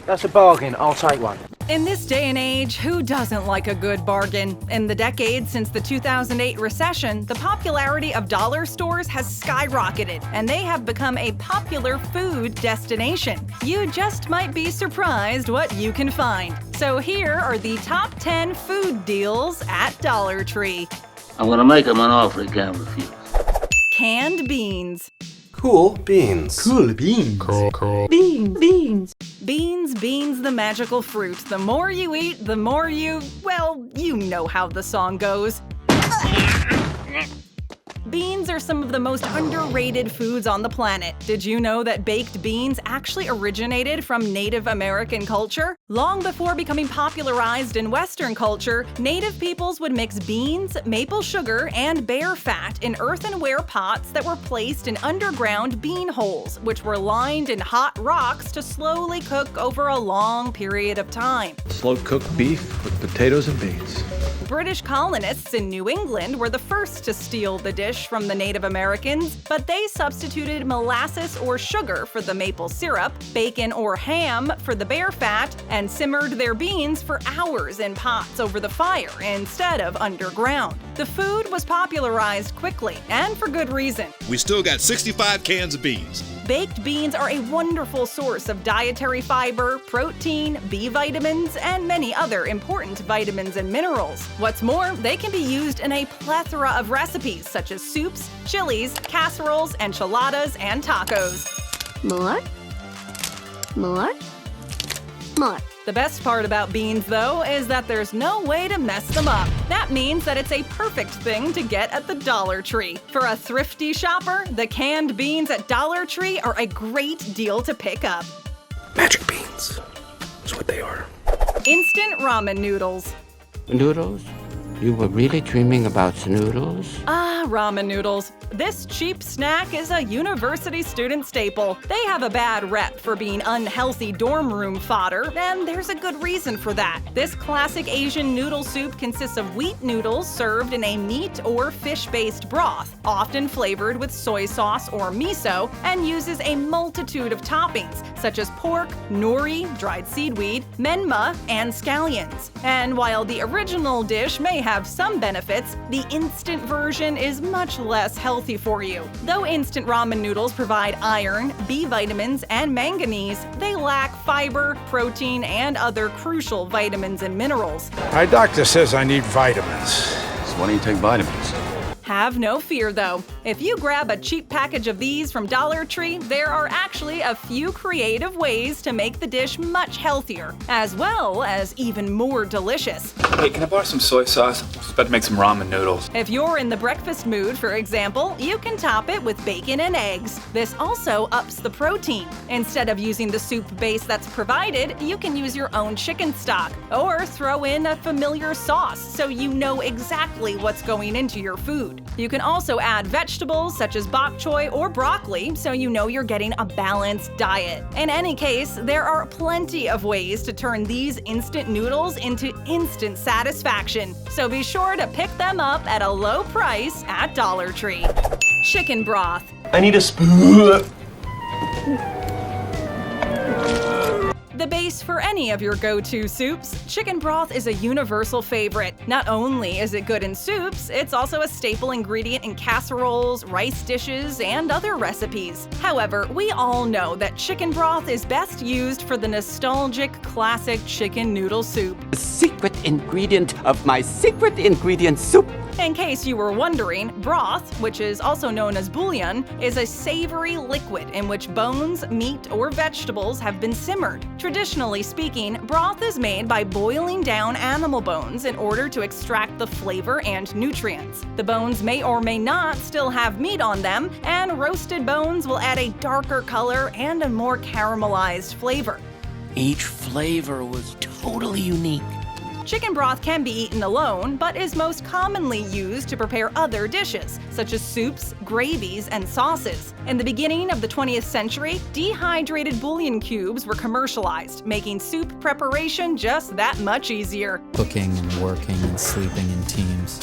That's a bargain. I'll take one. In this day and age, who doesn't like a good bargain? In the decade since the 2008 recession, the popularity of dollar stores has skyrocketed, and they have become a popular food destination. You just might be surprised what you can find. So here are the top 10 food deals at Dollar Tree. I'm gonna make him an offer he can't refuse. Canned beans. Cool beans. Cool beans. Cool. Beans, the magical fruit. The more you eat, the more well, you know how the song goes. Beans are some of the most underrated foods on the planet. Did you know that baked beans actually originated from Native American culture? Long before becoming popularized in Western culture, Native peoples would mix beans, maple sugar, and bear fat in earthenware pots that were placed in underground bean holes, which were lined in hot rocks to slowly cook over a long period of time. Slow-cooked beef with potatoes and beans. British colonists in New England were the first to steal the dish from the Native Americans, but they substituted molasses or sugar for the maple syrup, bacon or ham for the bear fat, and simmered their beans for hours in pots over the fire instead of underground. The food was popularized quickly, and for good reason. We still got 65 cans of beans. Baked beans are a wonderful source of dietary fiber, protein, B vitamins, and many other important vitamins and minerals. What's more, they can be used in a plethora of recipes such as soups, chilies, casseroles, enchiladas, and tacos. More. The best part about beans, though, is that there's no way to mess them up. That means that it's a perfect thing to get at the Dollar Tree. For a thrifty shopper, the canned beans at Dollar Tree are a great deal to pick up. Magic beans. That's what they are. Instant ramen noodles. Noodles? You were really dreaming about noodles? Ah, ramen noodles. This cheap snack is a university student staple. They have a bad rep for being unhealthy dorm room fodder, and there's a good reason for that. This classic Asian noodle soup consists of wheat noodles served in a meat or fish-based broth, often flavored with soy sauce or miso, and uses a multitude of toppings, such as pork, nori, dried seaweed, menma, and scallions. And while the original dish may have some benefits, the instant version is much less healthy for you. Though instant ramen noodles provide iron, B vitamins, and manganese, they lack fiber, protein, and other crucial vitamins and minerals. My doctor says I need vitamins. So why don't you take vitamins? Have no fear, though. If you grab a cheap package of these from Dollar Tree, there are actually a few creative ways to make the dish much healthier, as well as even more delicious. Hey, can I borrow some soy sauce? I'm just about to make some ramen noodles. If you're in the breakfast mood, for example, you can top it with bacon and eggs. This also ups the protein. Instead of using the soup base that's provided, you can use your own chicken stock, or throw in a familiar sauce so you know exactly what's going into your food. You can also add vegetables such as bok choy or broccoli so you know you're getting a balanced diet. In any case, there are plenty of ways to turn these instant noodles into instant satisfaction, so be sure to pick them up at a low price at Dollar Tree. Chicken broth. I need a spoon. The base for any of your go-to soups, chicken broth is a universal favorite. Not only is it good in soups, it's also a staple ingredient in casseroles, rice dishes, and other recipes. However, we all know that chicken broth is best used for the nostalgic classic chicken noodle soup. The secret ingredient of my secret ingredient soup. In case you were wondering, broth, which is also known as bouillon, is a savory liquid in which bones, meat, or vegetables have been simmered. Traditionally speaking, broth is made by boiling down animal bones in order to extract the flavor and nutrients. The bones may or may not still have meat on them, and roasted bones will add a darker color and a more caramelized flavor. Each flavor was totally unique. Chicken broth can be eaten alone, but is most commonly used to prepare other dishes, such as soups, gravies, and sauces. In the beginning of the 20th century, dehydrated bouillon cubes were commercialized, making soup preparation just that much easier. Cooking and working and sleeping in teams.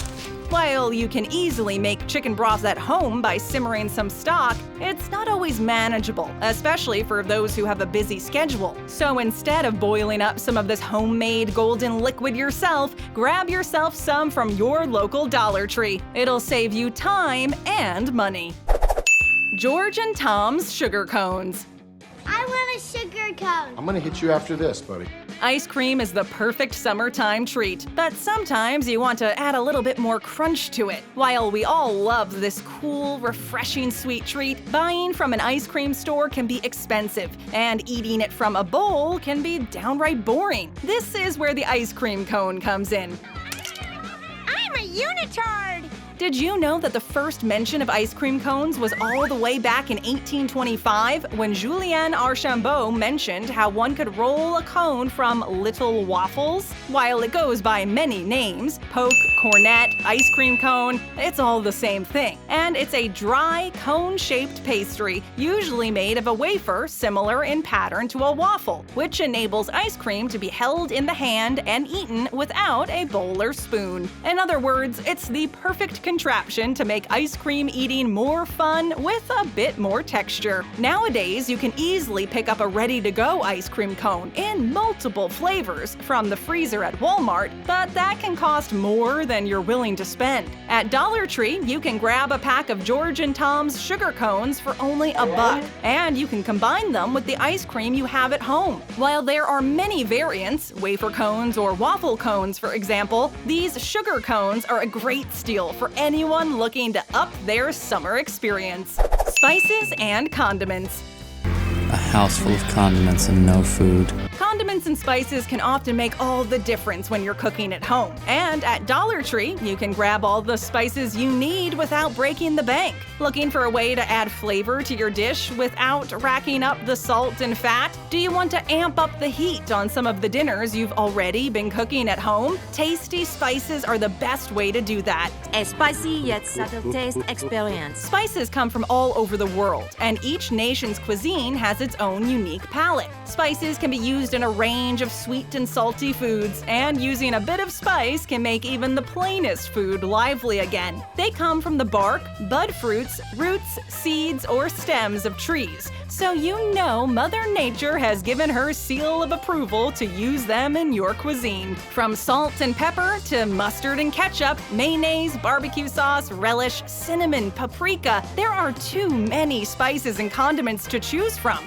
While you can easily make chicken broth at home by simmering some stock, it's not always manageable, especially for those who have a busy schedule. So instead of boiling up some of this homemade golden liquid yourself, grab yourself some from your local Dollar Tree. It'll save you time and money. George and Tom's sugar cones. I want a sugar cone. I'm gonna hit you after this, buddy. Ice cream is the perfect summertime treat, but sometimes you want to add a little bit more crunch to it. While we all love this cool, refreshing sweet treat, buying from an ice cream store can be expensive, and eating it from a bowl can be downright boring. This is where the ice cream cone comes in. I'm a unitard. Did you know that the first mention of ice cream cones was all the way back in 1825 when Julien Archambault mentioned how one could roll a cone from little waffles? While it goes by many names, poke, cornet, ice cream cone, it's all the same thing. And it's a dry, cone-shaped pastry, usually made of a wafer similar in pattern to a waffle, which enables ice cream to be held in the hand and eaten without a bowl or spoon. In other words, it's the perfect contraption to make ice cream eating more fun with a bit more texture. Nowadays, you can easily pick up a ready-to-go ice cream cone in multiple flavors from the freezer at Walmart, but that can cost more than you're willing to spend. At Dollar Tree, you can grab a pack of George and Tom's sugar cones for only $1, and you can combine them with the ice cream you have at home. While there are many variants, wafer cones or waffle cones for example, these sugar cones are a great steal for anyone looking to up their summer experience. Spices and condiments. A house full of condiments and no food. Condiments and spices can often make all the difference when you're cooking at home. And at Dollar Tree, you can grab all the spices you need without breaking the bank. Looking for a way to add flavor to your dish without racking up the salt and fat? Do you want to amp up the heat on some of the dinners you've already been cooking at home? Tasty spices are the best way to do that. A spicy yet subtle taste experience. Spices come from all over the world, and each nation's cuisine has its own unique palate. Spices can be used in a range of sweet and salty foods, and using a bit of spice can make even the plainest food lively again. They come from the bark, bud fruits, roots, seeds, or stems of trees, so you know Mother Nature has given her seal of approval to use them in your cuisine. From salt and pepper to mustard and ketchup, mayonnaise, barbecue sauce, relish, cinnamon, paprika, there are too many spices and condiments to choose from.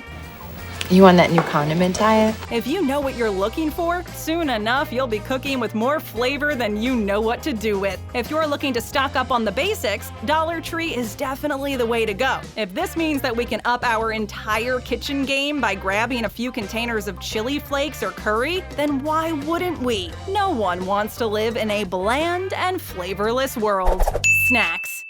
You on that new condiment diet? If you know what you're looking for, soon enough you'll be cooking with more flavor than you know what to do with. If you're looking to stock up on the basics, Dollar Tree is definitely the way to go. If this means that we can up our entire kitchen game by grabbing a few containers of chili flakes or curry, then why wouldn't we? No one wants to live in a bland and flavorless world. Snacks.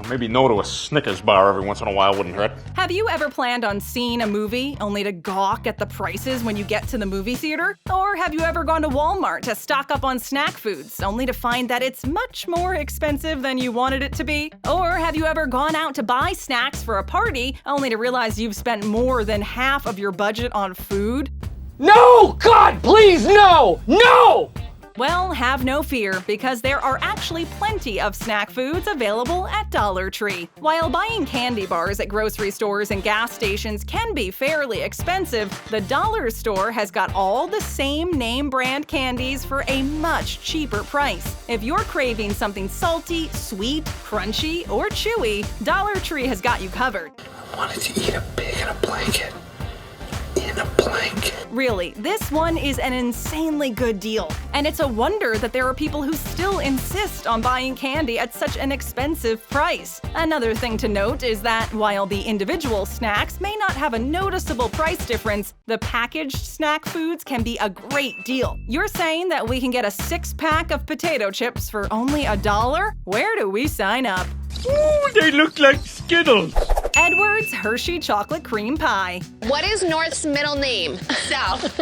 Maybe no to a Snickers bar every once in a while wouldn't hurt. Have you ever planned on seeing a movie only to gawk at the prices when you get to the movie theater? Or have you ever gone to Walmart to stock up on snack foods only to find that it's much more expensive than you wanted it to be? Or have you ever gone out to buy snacks for a party only to realize you've spent more than half of your budget on food? No! God, please, no! No! Well, have no fear, because there are actually plenty of snack foods available at Dollar Tree. While buying candy bars at grocery stores and gas stations can be fairly expensive, the Dollar Store has got all the same name brand candies for a much cheaper price. If you're craving something salty, sweet, crunchy, or chewy, Dollar Tree has got you covered. I wanted to eat a pig in a blanket. In a blanket. Really, this one is an insanely good deal. And it's a wonder that there are people who still insist on buying candy at such an expensive price. Another thing to note is that while the individual snacks may not have a noticeable price difference, the packaged snack foods can be a great deal. You're saying that we can get a 6-pack of potato chips for only $1? Where do we sign up? Ooh, they look like Skittles. Edward's Hershey Chocolate Cream Pie. What is North's middle name? South.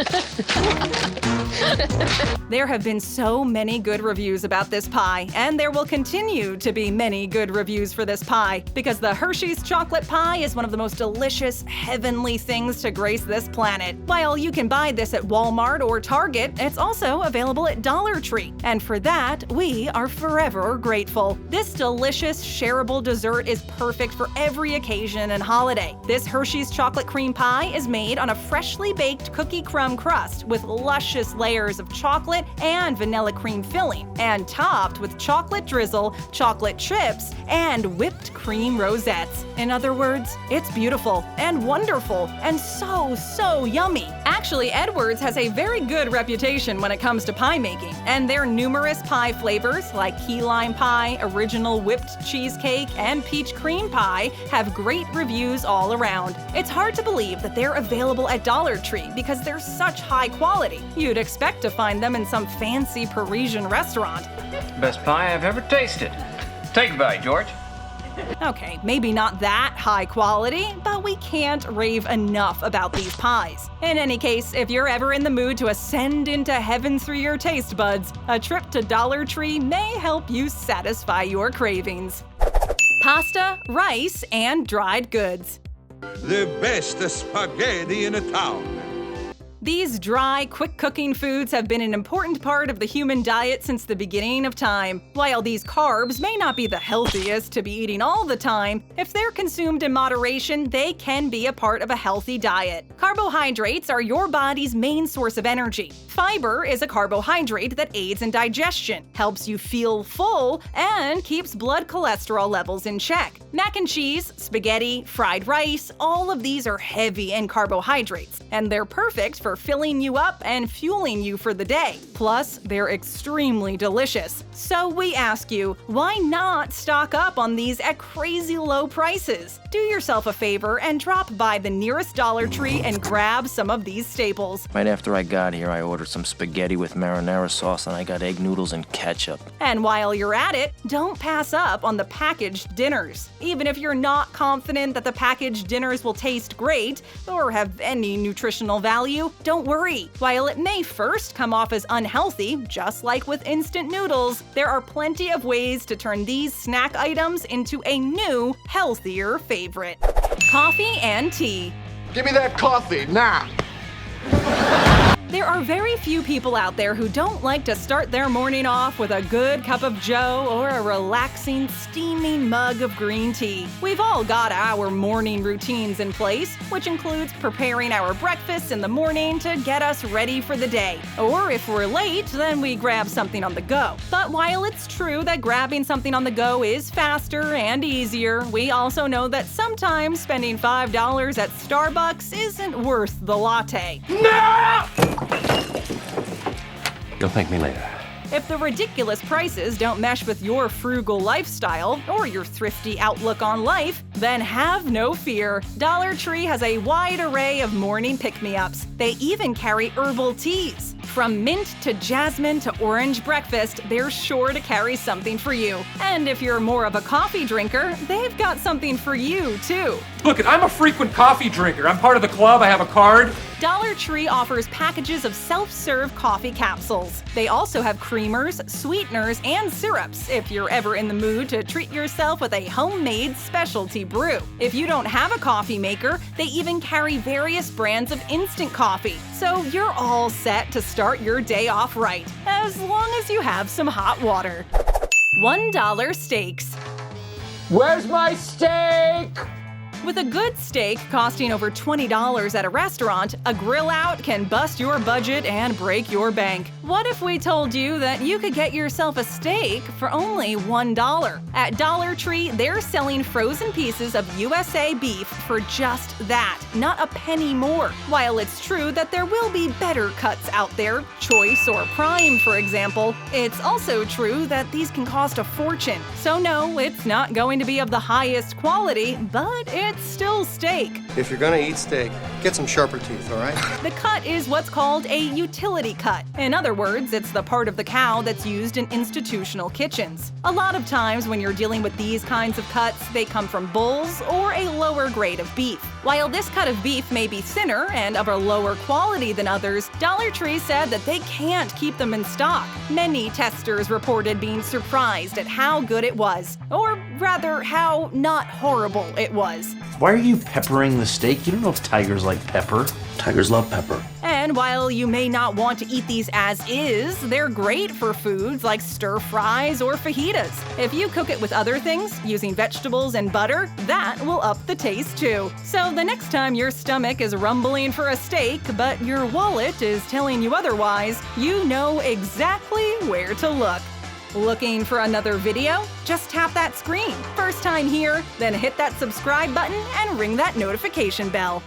There have been so many good reviews about this pie, and there will continue to be many good reviews for this pie, because the Hershey's chocolate pie is one of the most delicious, heavenly things to grace this planet. While you can buy this at Walmart or Target, it's also available at Dollar Tree, and for that, we are forever grateful. This delicious, shareable dessert is perfect for every occasion and holiday. This Hershey's chocolate cream pie is made on a freshly baked cookie crumb crust with luscious layers of chocolate and vanilla cream filling, and topped with chocolate drizzle, chocolate chips, and whipped cream rosettes. In other words, it's beautiful and wonderful and so yummy. Actually, Edwards has a very good reputation when it comes to pie making, and their numerous pie flavors like key lime pie, original whipped cheesecake, and peach cream pie have great reviews all around. It's hard to believe that they're available at Dollar Tree because they're such high quality. You'd expect to find them in some fancy Parisian restaurant. Best pie I've ever tasted. Take a bite, George. Okay, maybe not that high quality, but we can't rave enough about these pies. In any case, if you're ever in the mood to ascend into heaven through your taste buds, a trip to Dollar Tree may help you satisfy your cravings. Pasta, rice, and dried goods. The best spaghetti in a town. These dry, quick-cooking foods have been an important part of the human diet since the beginning of time. While these carbs may not be the healthiest to be eating all the time, if they're consumed in moderation, they can be a part of a healthy diet. Carbohydrates are your body's main source of energy. Fiber is a carbohydrate that aids in digestion, helps you feel full, and keeps blood cholesterol levels in check. Mac and cheese, spaghetti, fried rice, all of these are heavy in carbohydrates, and they're perfect for filling you up and fueling you for the day. Plus, they're extremely delicious. So we ask you, why not stock up on these at crazy low prices? Do yourself a favor and drop by the nearest Dollar Tree and grab some of these staples. Right after I got here, I ordered some spaghetti with marinara sauce, and I got egg noodles and ketchup. And while you're at it, don't pass up on the packaged dinners. Even if you're not confident that the packaged dinners will taste great or have any nutritional value, don't worry. While it may first come off as unhealthy, just like with instant noodles, there are plenty of ways to turn these snack items into a new, healthier favorite. Coffee and tea. Give me that coffee, now! There are very few people out there who don't like to start their morning off with a good cup of joe or a relaxing, steaming mug of green tea. We've all got our morning routines in place, which includes preparing our breakfasts in the morning to get us ready for the day. Or if we're late, then we grab something on the go. But while it's true that grabbing something on the go is faster and easier, we also know that sometimes spending $5 at Starbucks isn't worth the latte. No! You'll thank me later. If the ridiculous prices don't mesh with your frugal lifestyle or your thrifty outlook on life, then have no fear. Dollar Tree has a wide array of morning pick-me-ups. They even carry herbal teas. From mint to jasmine to orange breakfast, they're sure to carry something for you. And if you're more of a coffee drinker, they've got something for you, too. Look, I'm a frequent coffee drinker. I'm part of the club. I have a card. Dollar Tree offers packages of self-serve coffee capsules. They also have creamers, sweeteners, and syrups if you're ever in the mood to treat yourself with a homemade specialty brew. If you don't have a coffee maker, they even carry various brands of instant coffee. So you're all set to start your day off right, as long as you have some hot water. $1 steaks. Where's my steak? With a good steak costing over $20 at a restaurant, a grill out can bust your budget and break your bank. What if we told you that you could get yourself a steak for only $1? At Dollar Tree, they're selling frozen pieces of USA beef for just that, not a penny more. While it's true that there will be better cuts out there, choice or prime for example, it's also true that these can cost a fortune. So no, it's not going to be of the highest quality, but it's it's still steak. If you're gonna eat steak, get some sharper teeth, all right? The cut is what's called a utility cut. In other words, it's the part of the cow that's used in institutional kitchens. A lot of times when you're dealing with these kinds of cuts, they come from bulls or a lower grade of beef. While this cut of beef may be thinner and of a lower quality than others, Dollar Tree said that they can't keep them in stock. Many testers reported being surprised at how good it was, or rather, how not horrible it was. Why are you peppering the steak? You don't know if tigers like pepper. Tigers love pepper. And while you may not want to eat these as is, they're great for foods like stir fries or fajitas. If you cook it with other things, using vegetables and butter, that will up the taste too. So the next time your stomach is rumbling for a steak, but your wallet is telling you otherwise, you know exactly where to look. Looking for another video? Just tap that screen. First time here, then hit that subscribe button and ring that notification bell.